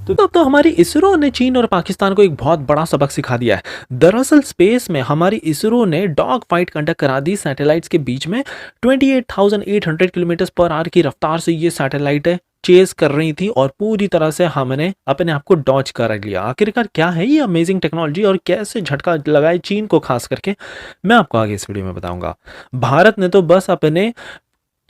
तो अब तो हमारी इसरो ने चीन और पाकिस्तान को एक बहुत बड़ा सबक सिखा दिया है। दरअसल स्पेस में हमारी इसरो ने डॉग फाइट कंडक्ट करा दी सैटेलाइट्स के बीच में। 28,800 किलोमीटर पर आवर की रफ्तार से ये सैटेलाइट है चेज कर रही थी और पूरी तरह से हमने अपने आप को डॉज कर लिया। आखिरकार क्या है ये अमेजिंग टेक्नोलॉजी और कैसे झटका लगाए चीन को खास करके, मैं आपको आगे इस वीडियो में बताऊंगा। भारत ने तो बस अपने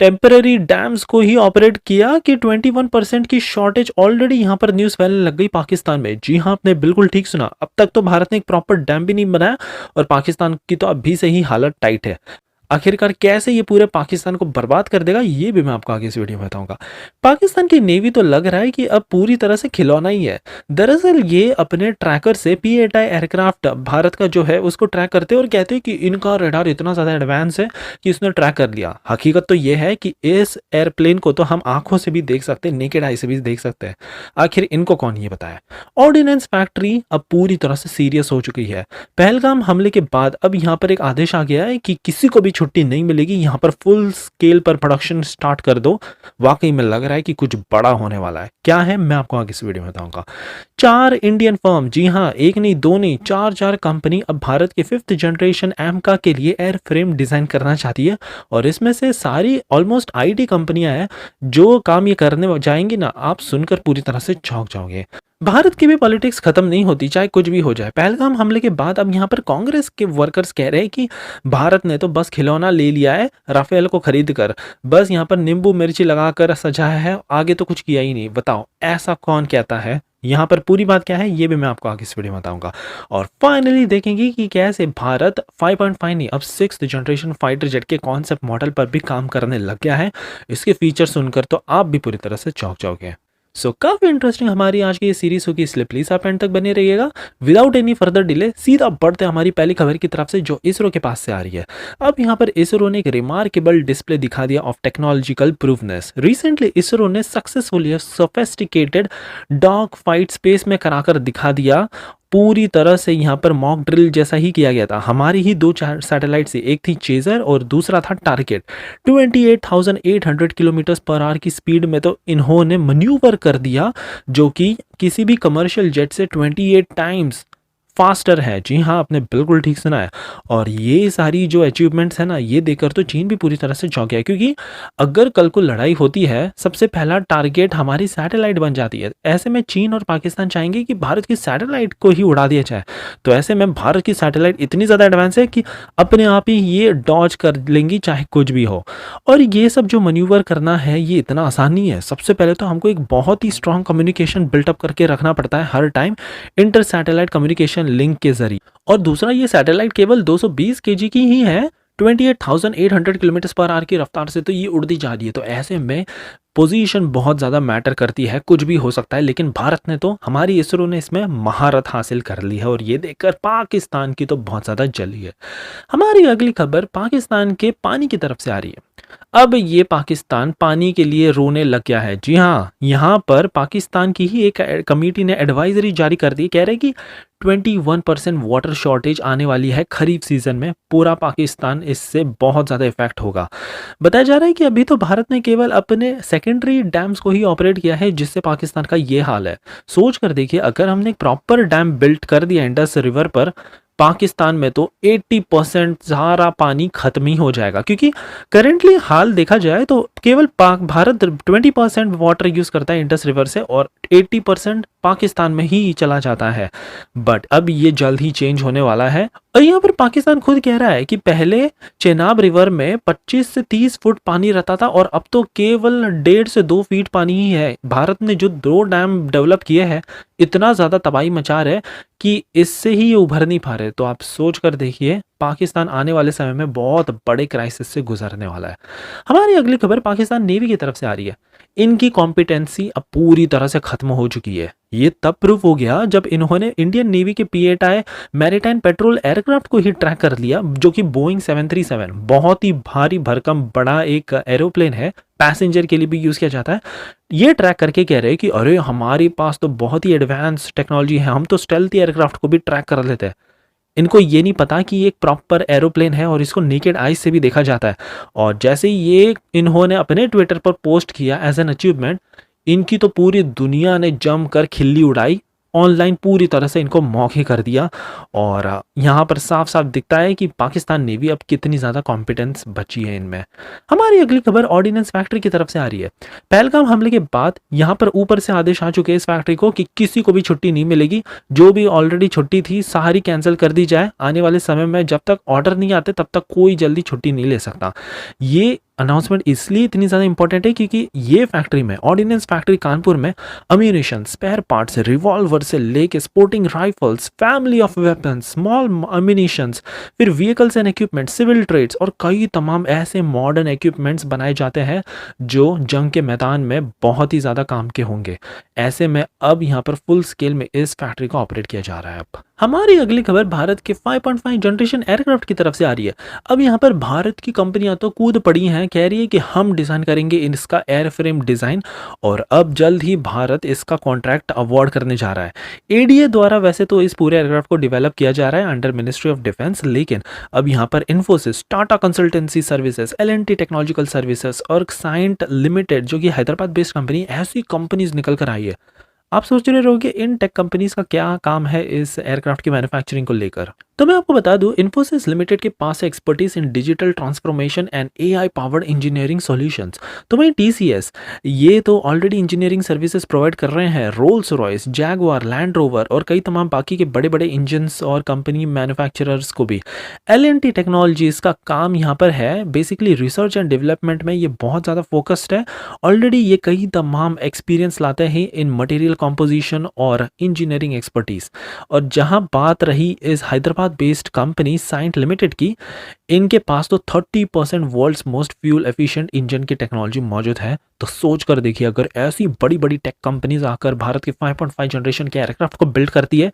टेम्पररी डैम्स को ही ऑपरेट किया कि 21% की शॉर्टेज ऑलरेडी यहां पर न्यूज फैलने लग गई पाकिस्तान में। जी हां, आपने बिल्कुल ठीक सुना। अब तक तो भारत ने एक प्रॉपर डैम भी नहीं बनाया और पाकिस्तान की तो अभी से ही हालत टाइट है। आखिरकार कैसे ये पूरे पाकिस्तान को बर्बाद कर देगा, ये भी मैं आपको आगे इस वीडियो में बताऊंगा। पाकिस्तान की नेवी तो लग रहा है कि अब पूरी तरह से खिलौना ही है। दरअसल ये अपने ट्रैकर से P-8I एयरक्राफ्ट भारत का जो है उसको ट्रैक करते हैं और कहते हैं कि इनका रडार इतना ज़्यादा एडवांस है कि इसने ट्रैक कर लिया। हकीकत तो ये है कि इस एयरप्लेन को तो हम आंखों से भी देख सकते हैं, नेकेड आई से भी देख सकते हैं। आखिर इनको कौन ये बताया। ऑर्डिनेंस फैक्ट्री अब पूरी तरह से सीरियस हो चुकी है। पहलगाम हमले के बाद अब यहाँ पर एक आदेश आ गया है कि किसी को भी छुट्टी नहीं मिलेगी, यहां पर फुल स्केल पर प्रोडक्शन स्टार्ट कर दो। वाकई में लग रहा है कि कुछ बड़ा होने वाला है। क्या है मैं आपको आगे इस वीडियो में बताऊंगा। 4 इंडियन फर्म, जी हां, एक नहीं दो नहीं, चार कंपनी अब भारत के 5th जनरेशन एमका के लिए एयर फ्रेम डिजाइन करना चाहती है और इसमें से सारी ऑलमोस्ट आईटी कंपनियां हैं। जो काम ये करने जाएंगी ना, आप सुनकर पूरी तरह से चौंक जाओगे। भारत की भी पॉलिटिक्स खत्म नहीं होती, चाहे कुछ भी हो जाए। पहलगाम हमले के बाद अब यहाँ पर कांग्रेस के वर्कर्स कह रहे हैं कि भारत ने तो बस खिलौना ले लिया है राफेल को खरीद कर, बस यहाँ पर नींबू मिर्ची लगाकर सजाया है, आगे तो कुछ किया ही नहीं। बताओ ऐसा कौन कहता है। यहाँ पर पूरी बात क्या है ये भी मैं आपको आगे इस वीडियो में बताऊंगा। और फाइनली देखेंगे कि कैसे भारत 5.5 नहीं अब 6th जनरेशन फाइटर जेट के कॉन्सेप्ट मॉडल पर भी काम करने लग गया है। इसके फीचर सुनकर तो आप भी पूरी तरह से चौंक जाओगे। काफी इंटरेस्टिंग हमारी आज की ये सीरीज होगी, इसलिए प्लीज आप एंड तक बने रहिएगा। विदाउट एनी फर्दर डिले सीधा बढ़ते हमारी पहली खबर की तरफ से जो इसरो के पास से आ रही है। अब यहाँ पर इसरो ने एक रिमार्केबल डिस्प्ले दिखा दिया ऑफ टेक्नोलॉजिकल प्रूवनेस। रिसेंटली इसरो ने successfully sophisticated dog fight space में कराकर दिखा दिया। पूरी तरह से यहाँ पर मॉक ड्रिल जैसा ही किया गया था। हमारी ही दो सैटेलाइट से, एक थी चेजर और दूसरा था टारगेट। 28,800 किलोमीटर पर आवर की स्पीड में तो इन्होंने मन्यूवर कर दिया, जो कि किसी भी कमर्शियल जेट से 28 टाइम्स फास्टर है। जी हाँ, आपने बिल्कुल ठीक सुना है। और ये सारी जो अचीवमेंट्स है ना, ये देखकर तो चीन भी पूरी तरह से चौंक गया, क्योंकि अगर कल को लड़ाई होती है सबसे पहला टारगेट हमारी सैटेलाइट बन जाती है। ऐसे में चीन और पाकिस्तान चाहेंगे कि भारत की सैटेलाइट को ही उड़ा दिया जाए। तो ऐसे में भारत की सैटेलाइट इतनी ज़्यादा एडवांस है कि अपने आप ही ये डॉज कर लेंगी चाहे कुछ भी हो। और ये सब जो मनूवर करना है ये इतना आसान नहीं है। सबसे पहले तो हमको एक बहुत ही स्ट्रॉन्ग कम्युनिकेशन बिल्टअप करके रखना पड़ता है हर time, inter satellite communication link के जरिए। और दूसरा, ये सैटेलाइट केवल 220 केजी की ही है। 28,800 किलोमीटर पर आवर की रफ्तार से तो ये उड़ती जा रही है। तो ऐसे में पोजीशन बहुत ज़्यादा मैटर करती है, कुछ भी हो सकता है। लेकिन भारत ने तो, हमारी इसरो ने इसमें महारत हासिल कर ली है और ये देखकर पाकिस्तान की तो बहुत ज़्यादा जली है। हमारी अगली खबर पाकिस्तान के पानी की तरफ से आ रही है। अब ये पाकिस्तान पानी के लिए रोने लग गया है। जी हाँ, यहाँ पर पाकिस्तान की ही एक कमेटी ने एडवाइजरी जारी कर दी, कह रहे कि 21% वाटर शॉर्टेज आने वाली है खरीफ सीजन में। पूरा पाकिस्तान इससे बहुत ज़्यादा इफेक्ट होगा। बताया जा रहा है कि अभी तो भारत ने केवल अपने सेकेंडरी डैम्स को ही ऑपरेट किया है, जिससे पाकिस्तान का ये हाल है। सोच कर देखिए, अगर हमने एक प्रॉपर डैम बिल्ट कर दिया इंडस रिवर पर, पाकिस्तान में तो 80% सारा पानी खत्म ही हो जाएगा। क्योंकि करेंटली हाल देखा जाए तो केवल भारत 20% वाटर यूज करता है इंडस रिवर से और 80% पाकिस्तान में ही चला जाता है। बट अब ये जल्द ही चेंज होने वाला है। और यहाँ पर पाकिस्तान खुद कह रहा है कि पहले चेनाब रिवर में 25 से 30 फुट पानी रहता था और अब तो केवल 1.5 से 2 फीट पानी ही है। भारत ने जो 2 डैम डेवलप किए हैं, इतना ज़्यादा तबाही मचा रहे कि इससे ही ये उभर नहीं पा रहे। तो आप सोच कर देखिए, पाकिस्तान आने वाले समय में बहुत बड़े क्राइसिस से गुजरने वाला है। हमारी अगली खबर पाकिस्तान नेवी की तरफ से आ रही है। इनकी कॉम्पिटेंसी अब पूरी तरह से खत्म हो चुकी है। ये तब प्रूफ हो गया जब इन्होंने इंडियन नेवी के P-8I मैरीटाइम पेट्रोल एयरक्राफ्ट को ही ट्रैक कर लिया, जो कि बोइंग 737 बहुत ही भारी भरकम बड़ा एक एरोप्लेन है, पैसेंजर के लिए भी यूज किया जाता है। ये ट्रैक करके कह रहे हैं कि अरे हमारे पास तो बहुत ही एडवांस टेक्नोलॉजी है, हम तो स्टेल्थी एयरक्राफ्ट को भी ट्रैक कर लेते हैं। इनको ये नहीं पता कि ये एक प्रॉपर एरोप्लेन है और इसको नेकेड आई से भी देखा जाता है। और जैसे ही ये इन्होंने अपने ट्विटर पर पोस्ट किया एज एन अचीवमेंट, इनकी तो पूरी दुनिया ने जमकर खिल्ली उड़ाई, ऑनलाइन पूरी तरह से इनको मौके कर दिया। और यहाँ पर साफ-साफ दिखता है कि पाकिस्तान नेवी अब कितनी ज़्यादा कॉम्पिटेंस बची है इनमें। हमारी अगली खबर ऑर्डिनेंस फैक्ट्री की तरफ से आ रही है। पहलगाम हमले के बाद यहाँ पर ऊपर से आदेश आ चुके हैं इस फैक्ट्री को कि किसी को भी छुट्टी नहीं मिलेगी। जो भी ऑलरेडी छुट्टी थी सारी कैंसिल कर दी जाए। आने वाले समय में जब तक ऑर्डर नहीं आते तब तक कोई जल्दी छुट्टी नहीं ले सकता। ये अनाउंसमेंट इसलिए इतनी ज़्यादा इंपॉर्टेंट है क्योंकि ये फैक्ट्री में, ऑर्डिनेंस फैक्ट्री कानपुर में, अम्यूनिशन, स्पेयर पार्ट्स, रिवॉल्वर से लेके sporting rifles, family of weapons, small ammunitions, फिर vehicles and equipment, civil trades और कई तमाम ऐसे मॉडर्न इक्विपमेंट्स बनाए जाते हैं जो जंग के मैदान में बहुत ही ज़्यादा काम के होंगे। ऐसे में अब यहाँ पर फुल स्केल में इस फैक्ट्री को ऑपरेट किया जा रहा है। अब हमारी अगली खबर भारत के 5.5 जनरेशन एयरक्राफ्ट की तरफ से आ रही है। अब यहाँ पर भारत की कंपनियां तो कूद पड़ी हैं, कह रही है कि हम डिज़ाइन करेंगे इसका एयरफ्रेम डिज़ाइन, और अब जल्द ही भारत इसका कॉन्ट्रैक्ट अवार्ड करने जा रहा है। एडीए द्वारा वैसे तो इस पूरे एयरक्राफ्ट को डेवलप किया जा रहा है अंडर मिनिस्ट्री ऑफ डिफेंस, लेकिन अब यहाँ पर Infosys, Tata consultancy services, L&T technological services और साइंट लिमिटेड जो कि हैदराबाद बेस्ड कंपनी, ऐसी कंपनीज निकल कर आई है। आप सोच रहे होंगे इन टेक कंपनीज का क्या काम है इस एयरक्राफ्ट की मैन्युफैक्चरिंग को लेकर, तो मैं आपको बता दूं, इन्फोसिस लिमिटेड के पास expertise in digital transformation and AI powered engineering solutions. तो वहीं टीसीएस, ये तो ऑलरेडी इंजीनियरिंग सर्विसेज प्रोवाइड कर रहे हैं Rolls Royce, Jaguar, land rover और कई तमाम बाकी के बड़े बड़े इंजन्स और कंपनी मैन्युफैक्चरर्स को भी। एल&टी टेक्नोलॉजीज का काम यहाँ पर है बेसिकली रिसर्च एंड डेवलपमेंट में, ये बहुत ज़्यादा फोकस्ड है। ऑलरेडी ये कई तमाम एक्सपीरियंस लाते हैं इन मटेरियल कॉम्पोजिशन और इंजीनियरिंग एक्सपर्टीज। और जहाँ बात रही इस Hyderabad based company Cyient limited की, इनके पास तो 30% world's most fuel efficient engine की टेक्नोलॉजी मौजूद है। तो सोच कर देखिए, अगर ऐसी बड़ी बड़ी टेक कंपनीज आकर भारत के 5.5 जनरेशन के एयरक्राफ्ट को बिल्ड करती है,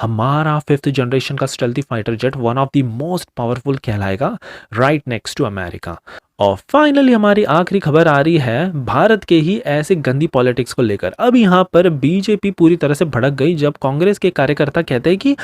हमारा 5th जनरेशन का stealthy fighter jet one of the most powerful कहलाएगा, राइट नेक्स्ट टू अमेरिका। और फाइनली हमारी आखिरी खबर आ रही है भारत के ही ऐसे गंदी पॉलिटिक्स को लेकर। अब यहाँ पर बीजेपी पूरी तरह से भड़क गई जब कांग्रेस के कार्यकर्ता कहते हैं कि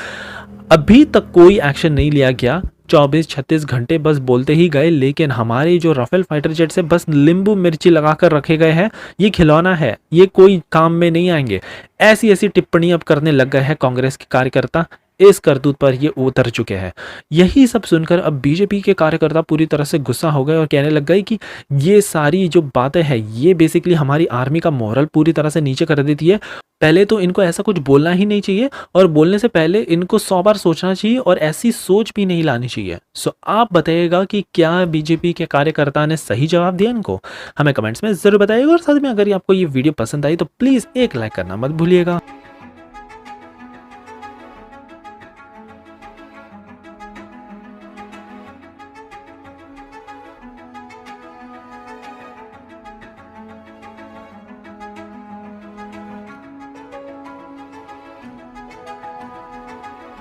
अभी तक कोई एक्शन नहीं लिया गया, 24-36 घंटे बस बोलते ही गए, लेकिन हमारे जो राफेल फाइटर जेट से बस नींबू मिर्ची लगाकर रखे गए हैं, ये खिलौना है, ये कोई काम में नहीं आएंगे। ऐसी ऐसी टिप्पणी अब करने लग गए हैं कांग्रेस के कार्यकर्ता। इस करतूत पर ये उतर चुके हैं। यही सब सुनकर अब बीजेपी के कार्यकर्ता पूरी तरह से गुस्सा हो गए और कहने लग गए कि ये सारी जो बातें हैं ये बेसिकली हमारी आर्मी का मोरल पूरी तरह से नीचे कर देती है। पहले तो इनको ऐसा कुछ बोलना ही नहीं चाहिए और बोलने से पहले इनको 100 बार सोचना चाहिए और ऐसी सोच भी नहीं लानी चाहिए। सो आप बताइएगा कि क्या बीजेपी के कार्यकर्ता ने सही जवाब दिया इनको? हमें कमेंट्स में जरूर बताइएगा और साथ में अगर आपको ये वीडियो पसंद आई तो प्लीज़ एक लाइक करना मत भूलिएगा।